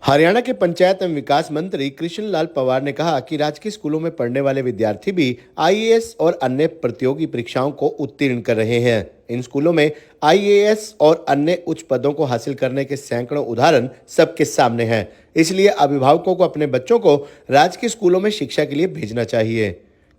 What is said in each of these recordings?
हरियाणा के पंचायत एवं विकास मंत्री कृष्ण लाल पंवार ने कहा कि राजकीय स्कूलों में पढ़ने वाले विद्यार्थी भी आईएएस और अन्य प्रतियोगी परीक्षाओं को उत्तीर्ण कर रहे हैं। इन स्कूलों में आईएएस और अन्य उच्च पदों को हासिल करने के सैकड़ों उदाहरण सबके सामने हैं। इसलिए अभिभावकों को अपने बच्चों को राजकीय स्कूलों में शिक्षा के लिए भेजना चाहिए।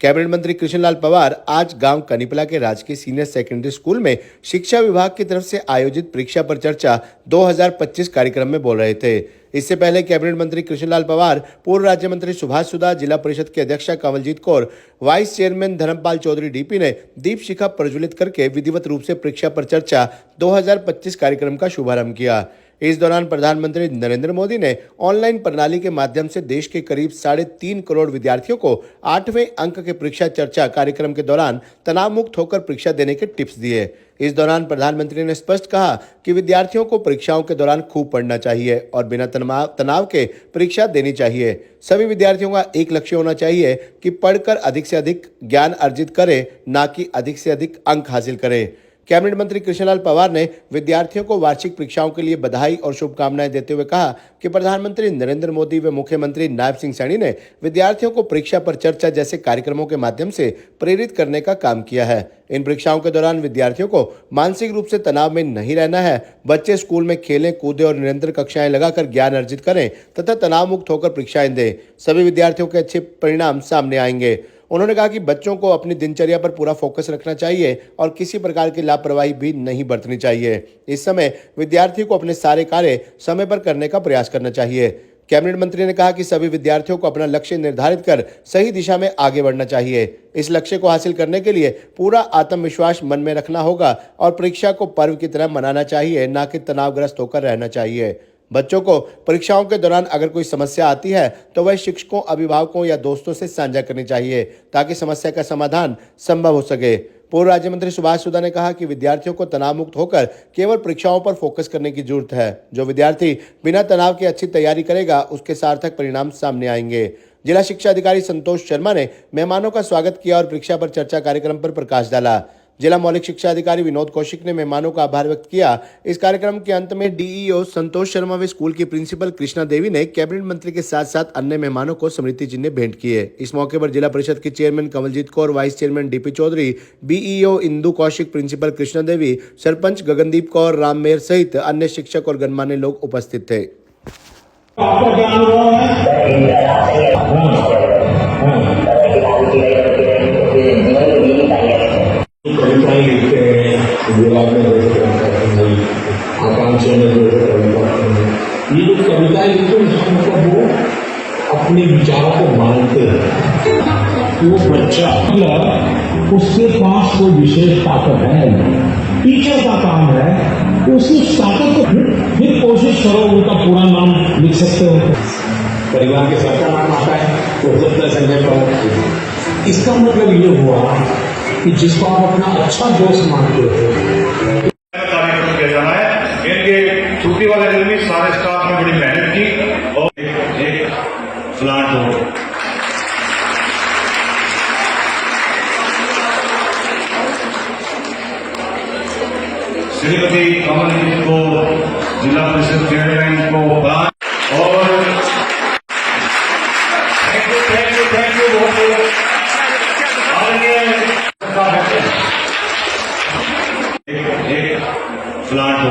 कैबिनेट मंत्री कृष्ण लाल पंवार आज गांव कनिपला के राजकीय सीनियर सेकेंडरी स्कूल में शिक्षा विभाग की तरफ से आयोजित परीक्षा पर चर्चा 2025 कार्यक्रम में बोल रहे थे। इससे पहले कैबिनेट मंत्री कृष्ण लाल पंवार, पूर्व राज्य मंत्री सुभाष सुधा, जिला परिषद के अध्यक्षा Kanwaljeet Kaur, vice chairman Dharampal Chaudhary DP ने दीप शिखा प्रज्वलित करके विधिवत रूप से परीक्षा पर चर्चा 2025 कार्यक्रम का शुभारंभ किया। इस दौरान प्रधानमंत्री नरेंद्र मोदी ने ऑनलाइन प्रणाली के माध्यम से देश के करीब 3.5 करोड़ विद्यार्थियों को 8वें अंक के परीक्षा चर्चा कार्यक्रम के दौरान तनाव मुक्त होकर परीक्षा देने के टिप्स दिए। इस दौरान प्रधानमंत्री ने स्पष्ट कहा कि विद्यार्थियों को परीक्षाओं के दौरान खूब पढ़ना चाहिए और बिना तनाव के परीक्षा देनी चाहिए। सभी विद्यार्थियों का एक लक्ष्य होना चाहिए कि पढ़कर अधिक से अधिक ज्ञान अर्जित करें, न कि अधिक से अधिक अंक हासिल करें। कैबिनेट मंत्री कृष्णलाल पंवार ने विद्यार्थियों को वार्षिक परीक्षाओं के लिए बधाई और शुभकामनाएं देते हुए कहा कि प्रधानमंत्री नरेंद्र मोदी व मुख्यमंत्री नायब सिंह सैनी ने विद्यार्थियों को परीक्षा पर चर्चा जैसे कार्यक्रमों के माध्यम से प्रेरित करने का काम किया है। इन परीक्षाओं के दौरान विद्यार्थियों को मानसिक रूप से तनाव में नहीं रहना है। बच्चे स्कूल में खेलें, कूदें और निरंतर कक्षाएं लगाकर ज्ञान अर्जित करें तथा तनाव मुक्त होकर परीक्षाएं दें। सभी विद्यार्थियों के अच्छे परिणाम सामने आएंगे। उन्होंने कहा कि बच्चों को अपनी दिनचर्या पर पूरा फोकस रखना चाहिए और किसी प्रकार की लापरवाही भी नहीं बरतनी चाहिए। इस समय विद्यार्थियों को अपने सारे कार्य समय पर करने का प्रयास करना चाहिए। कैबिनेट मंत्री ने कहा कि सभी विद्यार्थियों को अपना लक्ष्य निर्धारित कर सही दिशा में आगे बढ़ना चाहिए। इस लक्ष्य को हासिल करने के लिए पूरा आत्मविश्वास मन में रखना होगा और परीक्षा को पर्व की तरह मनाना चाहिए, न कि तनावग्रस्त होकर रहना चाहिए। बच्चों को परीक्षाओं के दौरान अगर कोई समस्या आती है तो वह शिक्षकों, अभिभावकों या दोस्तों से साझा करनी चाहिए ताकि समस्या का समाधान संभव हो सके। पूर्व राज्य मंत्री सुभाष सुधा ने कहा कि विद्यार्थियों को तनाव मुक्त होकर केवल परीक्षाओं पर फोकस करने की जरूरत है। जो विद्यार्थी बिना तनाव के अच्छी तैयारी करेगा उसके सार्थक परिणाम सामने आएंगे। जिला शिक्षा अधिकारी संतोष शर्मा ने मेहमानों का स्वागत किया और परीक्षा पर चर्चा कार्यक्रम पर प्रकाश डाला। जिला मौलिक शिक्षा अधिकारी विनोद कौशिक ने मेहमानों का आभार व्यक्त किया। इस कार्यक्रम के अंत में डीईओ संतोष शर्मा व स्कूल की प्रिंसिपल कृष्णा देवी ने कैबिनेट मंत्री के साथ साथ अन्य मेहमानों को स्मृति चिन्ह भेंट किए। इस मौके पर जिला परिषद के chairman Kanwaljit Kaur, vice chairman DP Chaudhary, BEO Indu Kaushik, principal Krishna Devi, sarpanch Gagandeep Kaur, Ram Mehar सहित अन्य शिक्षक और गणमान्य लोग उपस्थित थे। कविताएं लिखते हैं, गुलाब में आकांक्षा में ये जो कविताएं लिखते हैं उसका मतलब वो अपने विचारों को मानते हैं। वो बच्चा उसके पास कोई विशेष ताकत है, टीचर का काम है उस ताकत को फिर कोशिश करो उनका पूरा नाम लिख सकते हो। परिवार के सबका नाम आता है तो हो सकता है संजय करो। इसका मतलब ये हुआ कि जिसको आप अपना अच्छा दोस्त मानते हो। कार्यक्रम किया जाना है। इनके छुट्टी वाले दिन में सारे स्टाफ ने बड़ी मेहनत की और एक प्लांट हो। श्रीमती कमलजीत को, जिला परिषद चेयरमैन को प्लांट और थैंक यू बहुत एक प्लांट हो।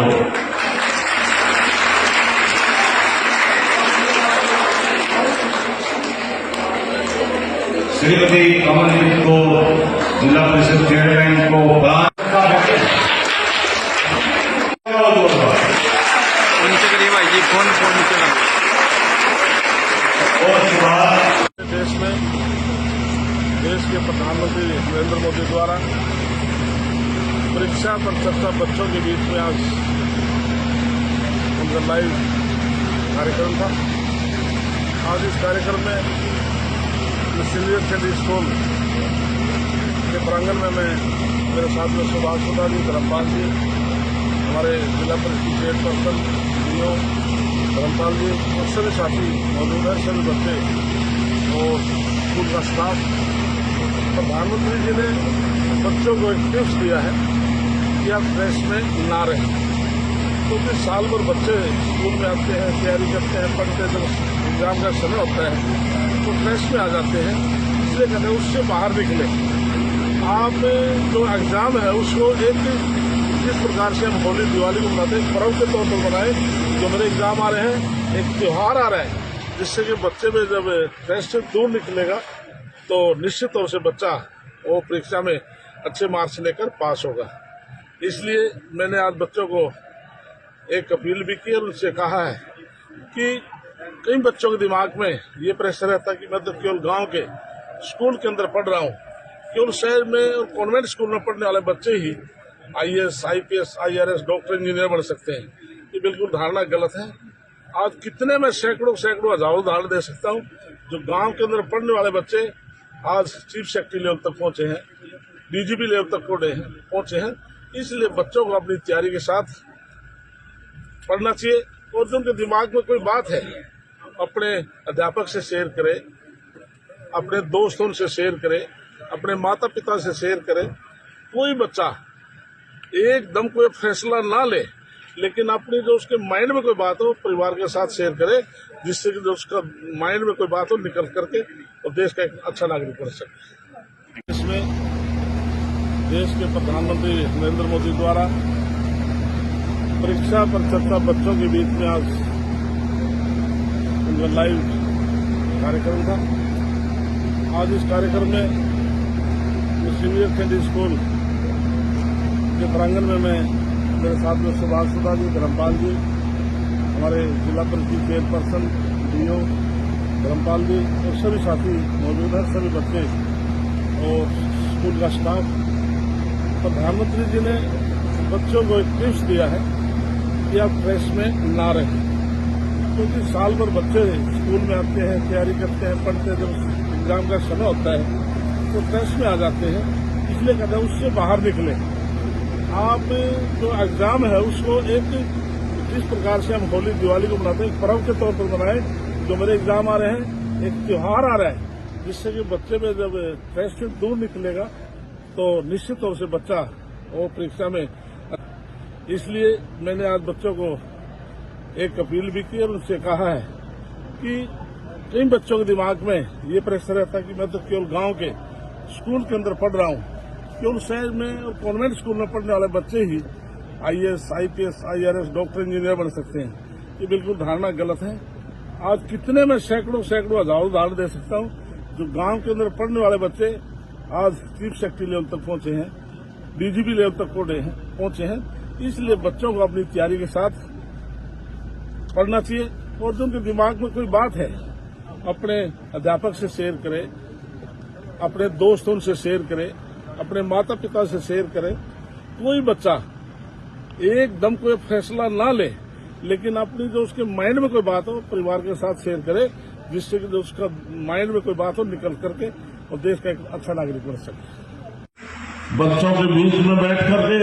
श्रीमती कमलजीत को, जिला परिषद चेयरमैन को प्लांट देश के प्रधानमंत्री नरेंद्र मोदी द्वारा परीक्षा पर चर्चा बच्चों के बीच में आज उनका लाइव कार्यक्रम था। आज इस कार्यक्रम में सीनियर सेकेंडरी स्कूल के प्रांगण में मैं मेरे साथ में सुभाष सुधा जी, धर्मपाल जी, हमारे जिला परिषद चेयरपर्सन डीओ धर्मपाल जी और सभी साथी मौजूद हैं, सभी बच्चे और स्कूल का स्टाफ। प्रधानमंत्री जी ने बच्चों को एक टिप्स दिया है कि आप स्ट्रेस में ना रहें। क्योंकि साल भर बच्चे स्कूल में आते हैं, तैयारी करते हैं, पढ़ते हैं, जब एग्जाम का समय होता है तो स्ट्रेस में आ जाते हैं। इसलिए कहते हैं उससे बाहर निकले। आप जो एग्जाम है उसको एक जिस प्रकार से हम होली दिवाली को मनाते हैं, पर्व के तौर पर मनाएं। जो मेरे एग्जाम आ रहे हैं, एक त्योहार आ रहा है, जिससे कि बच्चे में जब स्ट्रेस से दूर निकलेगा तो निश्चित तौर से बच्चा वो परीक्षा में अच्छे मार्क्स लेकर पास होगा। इसलिए मैंने आज बच्चों को एक अपील भी की और उनसे कहा है कि कई बच्चों के दिमाग में ये प्रेशर रहता है कि मैं तो केवल गांव के स्कूल के अंदर पढ़ रहा हूँ, केवल शहर में और कॉन्वेंट स्कूल में पढ़ने वाले बच्चे ही IAS, IPS, IRS, doctor, engineer बन सकते हैं। ये बिल्कुल धारणा गलत है। आज कितने मैं सैकड़ों हजारों उदाहरण दे सकता हूँ जो गांव के अंदर पढ़ने वाले बच्चे आज चीफ सेक्रेटरी लेवल तक पहुंचे हैं, DGP लेवल तक पहुंचे हैं। इसलिए बच्चों को अपनी तैयारी के साथ पढ़ना चाहिए और जो उनके दिमाग में कोई बात है अपने अध्यापक से शेयर करें, अपने दोस्तों से शेयर करें, अपने माता पिता से शेयर करें। कोई बच्चा एकदम कोई फैसला ना ले, लेकिन अपनी जो उसके माइंड में कोई बात हो परिवार के साथ शेयर करे, जिससे कि जो उसका माइंड में कोई बात हो निकल करके और देश का एक अच्छा नागरिक बन सके। इसमें देश के प्रधानमंत्री नरेंद्र मोदी द्वारा परीक्षा पर चर्चा बच्चों के बीच में आज उनका लाइव कार्यक्रम था। आज इस कार्यक्रम में सीनियर सेकेंडरी स्कूल के प्रांगण में मेरे साथ में सुभाष सुधा जी, धर्मपाल जी, हमारे जिला परिषद चेयरपर्सन DO धर्मपाल जी और सभी साथी मौजूद हैं, सभी बच्चे और स्कूल का स्टाफ। प्रधानमंत्री जी ने बच्चों को एक टिप्स दिया है कि आप स्ट्रेस में ना रहें, क्योंकि साल भर बच्चे स्कूल में आते हैं, तैयारी करते हैं, पढ़ते हैं, जब एग्जाम का समय होता है तो स्ट्रेस में आ जाते हैं। इसलिए कहते हैं उससे बाहर निकले। आप जो एग्जाम है उसको एक जिस प्रकार से हम होली दिवाली को मनाते हैं, एक पर्व के तौर पर मनाएं। जो मेरे एग्जाम आ रहे हैं, एक त्योहार आ रहा है, जिससे कि बच्चे में जब स्ट्रेस से दूर निकलेगा तो निश्चित तौर से बच्चा वो परीक्षा में। इसलिए मैंने आज बच्चों को एक अपील भी की और उनसे कहा है कि कई बच्चों के दिमाग में ये प्रेशर रहता है कि मैं तो केवल गांव के स्कूल के अंदर पढ़ रहा हूँ, केवल शहर में और कॉन्वेंट स्कूल में पढ़ने वाले बच्चे ही IAS, IPS, IRS, doctor, engineer बन सकते हैं। ये बिल्कुल धारणा गलत है। आज कितने मैं सैकड़ों हजारों उदाहरण दे सकता हूँ जो गांव के अंदर पढ़ने वाले बच्चे आज चीफ सेक्रेटरी लेवल तक पहुंचे हैं, DGP लेवल तक पहुंचे हैं। इसलिए बच्चों को अपनी तैयारी के साथ पढ़ना चाहिए और जो उनके दिमाग में कोई बात है अपने अध्यापक से शेयर करें, अपने दोस्तों से शेयर करें, अपने माता पिता से शेयर करें। कोई बच्चा एकदम कोई फैसला ना ले, लेकिन अपनी जो उसके माइंड में कोई बात हो परिवार के साथ शेयर करे, जिससे कि जो उसका माइंड में कोई बात हो निकल करके और देश का एक अच्छा नागरिक बन सके। बच्चों के बीच में बैठ करके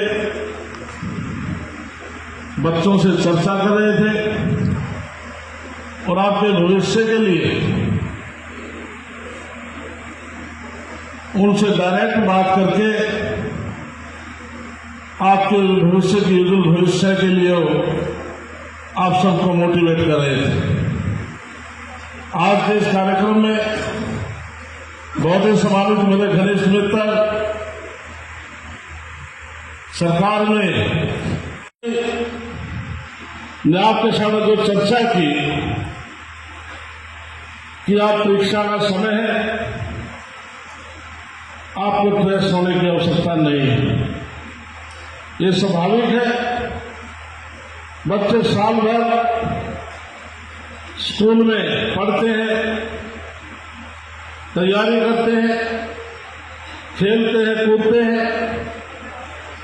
बच्चों से चर्चा कर रहे थे और आपके भविष्य के लिए उनसे डायरेक्ट बात करके आपके भविष्य के उज्जवल भविष्य के लिए आप सबको मोटिवेट कर रहे थे। आज के इस कार्यक्रम में बहुत ही सम्मानित मेरे घनिष्ठ मित्र, सरकार ने आपके सामने जो चर्चा की कि आप परीक्षा का समय है, आपको स्ट्रेस होने की आवश्यकता नहीं है। ये स्वाभाविक है। बच्चे साल भर स्कूल में पढ़ते हैं, तैयारी करते हैं, खेलते हैं, कूदते हैं,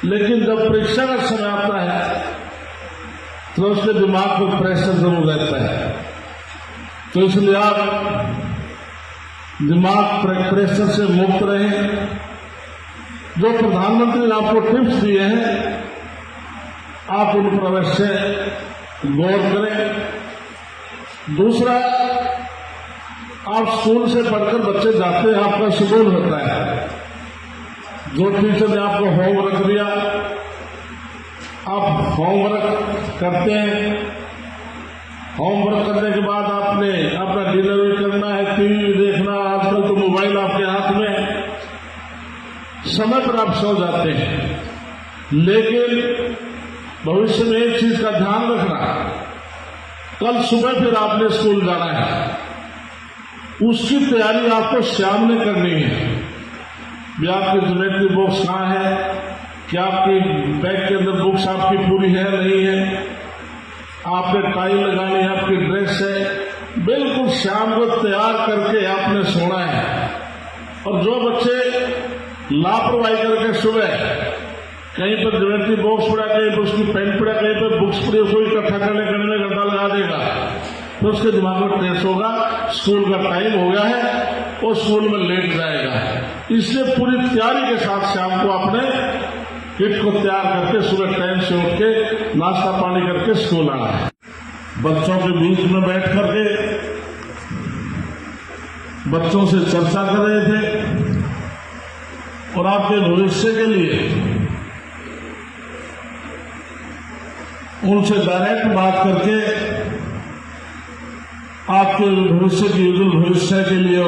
लेकिन जब परीक्षा का समय आता है तो उसके दिमाग को प्रेशर जरूर रहता है। तो इसलिए आप दिमाग प्रेशर से मुक्त रहें। जो प्रधानमंत्री ने आपको टिप्स दिए हैं आप उन पर अवश्य गौर करें। दूसरा, आप स्कूल से पढ़कर बच्चे जाते हैं, आपका शेड्यूल होता है। जो टीचर ने आपको होमवर्क दिया आप होमवर्क करते हैं, होमवर्क करने के बाद आपने अपना डिनर भी करना है, टीवी देखना, आजकल तो मोबाइल आपके हाथ में, समय पर आप सो जाते हैं। लेकिन भविष्य में एक चीज का ध्यान रखना, कल सुबह फिर आपने स्कूल जाना है, उसकी तैयारी आपको शाम में करनी है। भी आपकी ज्योमेट्री बॉक्स कहाँ है, क्या आपकी बैग के अंदर बुक्स आपकी पूरी है नहीं है, आपने टाई लगानी है, आपकी ड्रेस है, बिल्कुल शाम को तैयार करके आपने सोना है। और जो बच्चे लापरवाही करके सुबह कहीं पर ज्योमेट्री बॉक्स पड़ा, कहीं पर उसकी पेन पड़ा, कहीं पर बुक्स पड़ी, उसको इकट्ठा करने में घंटा लगा देगा, तो उसके दिमाग में ट्रेस होगा, स्कूल का टाइम हो गया है और स्कूल में लेट जाएगा। इसलिए पूरी तैयारी के साथ शाम को आपने किट को तैयार करके सुबह टाइम से उठ के नाश्ता पानी करके स्कूल आना है। बच्चों के बीच में बैठ करके बच्चों से चर्चा कर रहे थे और आपके भविष्य के लिए उनसे डायरेक्ट बात करके आपके भविष्य की उज्जवल भविष्य के लिए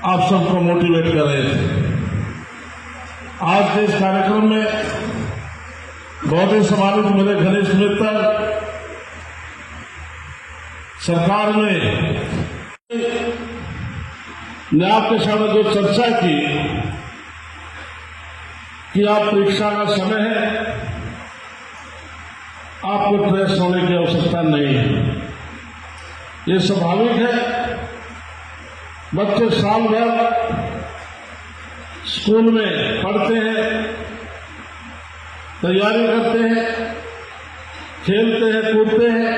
आप सबको मोटिवेट कर रहे थे। आज के इस कार्यक्रम में बहुत ही सम्मानित मेरे घनिष्ठ मित्र, सरकार में ने आपके सामने जो चर्चा की कि आप परीक्षा का समय है, आपको ट्रेस होने की आवश्यकता नहीं है, ये स्वाभाविक है। बच्चे साल भर स्कूल में पढ़ते हैं, तैयारी करते हैं, खेलते हैं, कूदते हैं,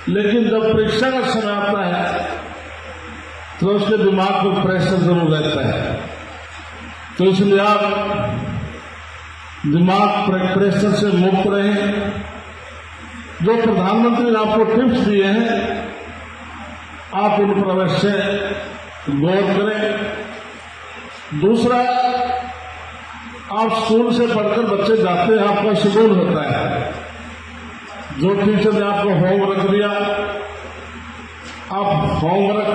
लेकिन जब परीक्षा का समय आता है तो उसके दिमाग को प्रेशर जरूर रहता है। तो इसलिए आप दिमाग प्रेशर से मुक्त रहें। जो प्रधानमंत्री ने आपको टिप्स दिए हैं, आप उन पर अवश्य गौर करें। दूसरा, आप स्कूल से पढ़कर बच्चे जाते हैं, आपका शेड्यूल होता है। जो टीचर ने आपको होमवर्क दिया, आप होमवर्क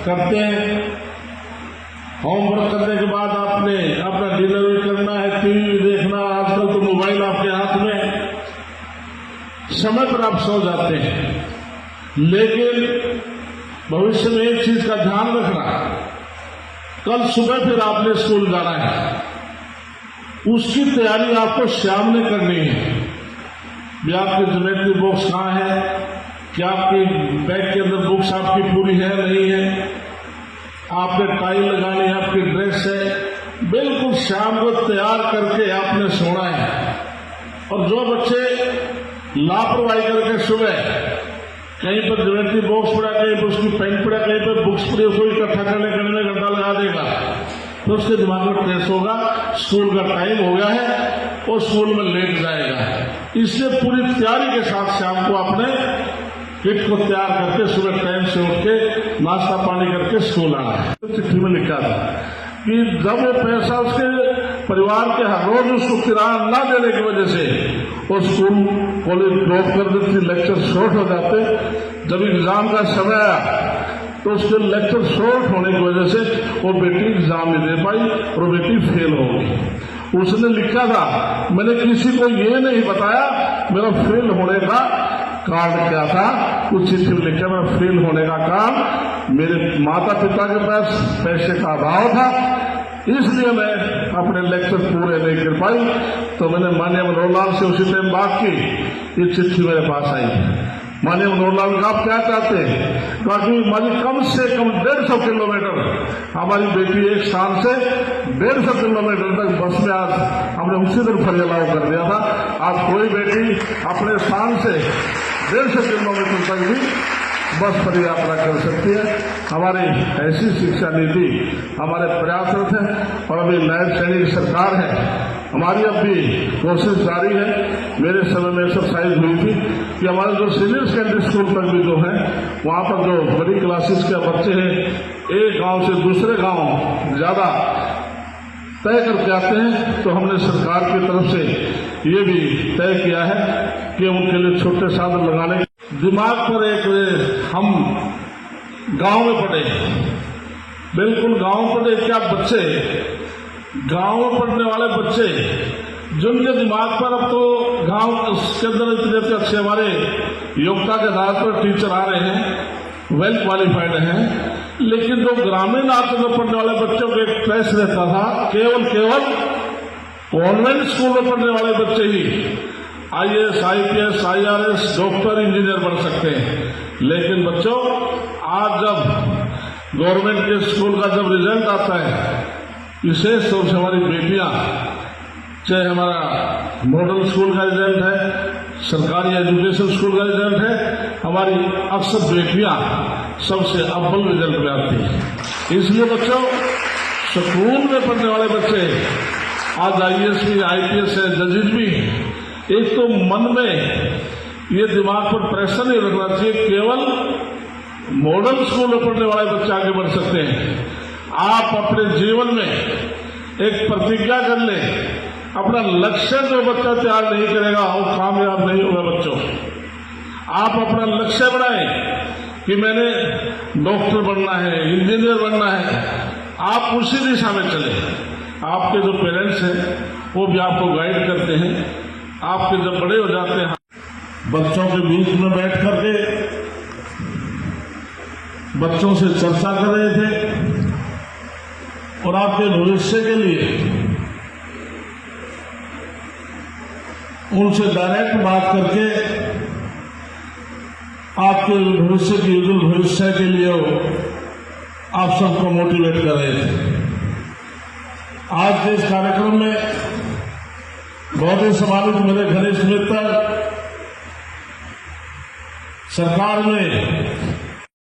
करते हैं, होमवर्क करने के बाद आपने अपना डिनर भी करना है, टीवी देखना, आजकल तो मोबाइल आपके हाथ में, समय पर आप सो जाते हैं। लेकिन भविष्य में एक चीज का ध्यान रखना, कल सुबह फिर आपने स्कूल जाना है, उसकी तैयारी आपको शाम में करनी है। भी आपकी ज्योमेट्री बॉक्स कहाँ है, क्या आपकी बैग के अंदर बुक्स आपकी पूरी है नहीं है, आपने टाई लगानी है, आपकी ड्रेस है, बिल्कुल शाम को तैयार करके आपने सोना है। और जो बच्चे लापरवाही करके सुबह कहीं पर ज्योमेट्री बॉक्स पड़ा, कहीं पर उसकी पेन पड़ा, कहीं पर बुक्स पड़ी, उसको इकट्ठा करने में घंटा लगा देगा, तो उसके दिमाग में ट्रेस होगा, स्कूल का टाइम हो गया है और स्कूल में लेट जाएगा। इसलिए पूरी तैयारी के साथ शाम को आपने किट को तैयार करके सुबह टाइम से उठ के नाश्ता पानी करके स्कूल आना है। चिट्ठी में लिखा था कि जब वो पैसा उसके परिवार के हर रोज उसको किराया न देने की वजह से वो स्कूल कॉलेज ड्रॉप कर देती, लेक्चर शॉर्ट हो जाते। जब एग्जाम का समय आया तो उसके लेक्चर शॉर्ट होने की वजह से वो बेटी एग्जाम नहीं दे पाई और वो बेटी फेल हो गई। उसने लिखा था, मैंने किसी को ये नहीं बताया मेरा फेल होने का कारण क्या था। कुछ चिट्ठी में लिखा, मेरा फेल होने का कारण मेरे माता पिता के पास पैसे का अभाव था, इसलिए मैं अपने लेक्चर पूरे नहीं कर पाई। तो मैंने माननीय मनोहर लाल से उसी टाइम बात की, ये चिट्ठी मेरे पास आई। माननीय मनोहर लाल का आप क्या चाहते हैं, क्योंकि हमारी कम से कम 150 किलोमीटर हमारी बेटी एक स्थान से 150 किलोमीटर तक बस में, आज हमने उसी दिन फरियालाव कर दिया था। आज कोई बेटी अपने स्थान से 150 किलोमीटर तक भी बस पर यात्रा कर सकती है। हमारी ऐसी शिक्षा नीति हमारे प्रयासरत है और अभी नए सैनिक सरकार है, हमारी अब भी कोशिश जारी है। मेरे समय में एक्सरसाइज हुई थी कि हमारे जो सीनियर सेकेंडरी स्कूल तक भी जो है, वहाँ पर जो बड़ी क्लासेस के बच्चे हैं, एक गांव से दूसरे गांव ज्यादा तय करके आते हैं, तो हमने सरकार की तरफ से ये भी तय किया है कि उनके लिए छोटे साधन लगाने। दिमाग पर एक हम गांव में पढ़े, बिल्कुल गांव में पढ़े, क्या बच्चे गांव में पढ़ने वाले बच्चे जिनके दिमाग पर अब तो गांव के अंदर इतने अच्छे हमारे योग्यता के आधार पर टीचर आ रहे हैं, वेल क्वालिफाइड हैं, लेकिन जो ग्रामीण इलाके में पढ़ने वाले बच्चों को एक ट्रेस रहता था, केवल कॉन्वेंट स्कूल में पढ़ने वाले बच्चे ही IAS, IPS, IRS, doctor, engineer बन सकते हैं। लेकिन बच्चों, आज जब गवर्नमेंट के स्कूल का जब रिजल्ट आता है, विशेष तौर से हमारी बेटियां, चाहे हमारा मॉडल स्कूल का रिजल्ट है, सरकारी एजुकेशन स्कूल का रिजल्ट है, हमारी अक्सर बेटियां सबसे अव्वल रिजल्ट में आती है। इसलिए बच्चों, स्कूल में पढ़ने वाले बच्चे आज IAS भी, IPS है, जजेस भी, एक तो मन में ये दिमाग पर प्रेशर नहीं रखना चाहिए, केवल मॉडल स्कूल में पढ़ने वाले बच्चे आगे बढ़ सकते हैं। आप अपने जीवन में एक प्रतिज्ञा कर लें, अपना लक्ष्य जो बच्चा तैयार नहीं करेगा वो कामयाब नहीं होगा। बच्चों, आप अपना लक्ष्य बनाएं कि मैंने डॉक्टर बनना है, इंजीनियर बनना है, आप उसी दिशा में चले। आपके जो पेरेंट्स हैं वो भी आपको गाइड करते हैं। आपके जब बड़े हो जाते हैं, बच्चों के बीच में बैठ करके बच्चों से चर्चा कर रहे थे और आपके भविष्य के लिए उनसे डायरेक्ट बात करके आपके भविष्य की उज्जवल भविष्य के लिए आप सबको मोटिवेट कर रहे थे। आज के इस कार्यक्रम में बहुत ही सम्मानित मेरे घनिष्ठ मित्र, सरकार में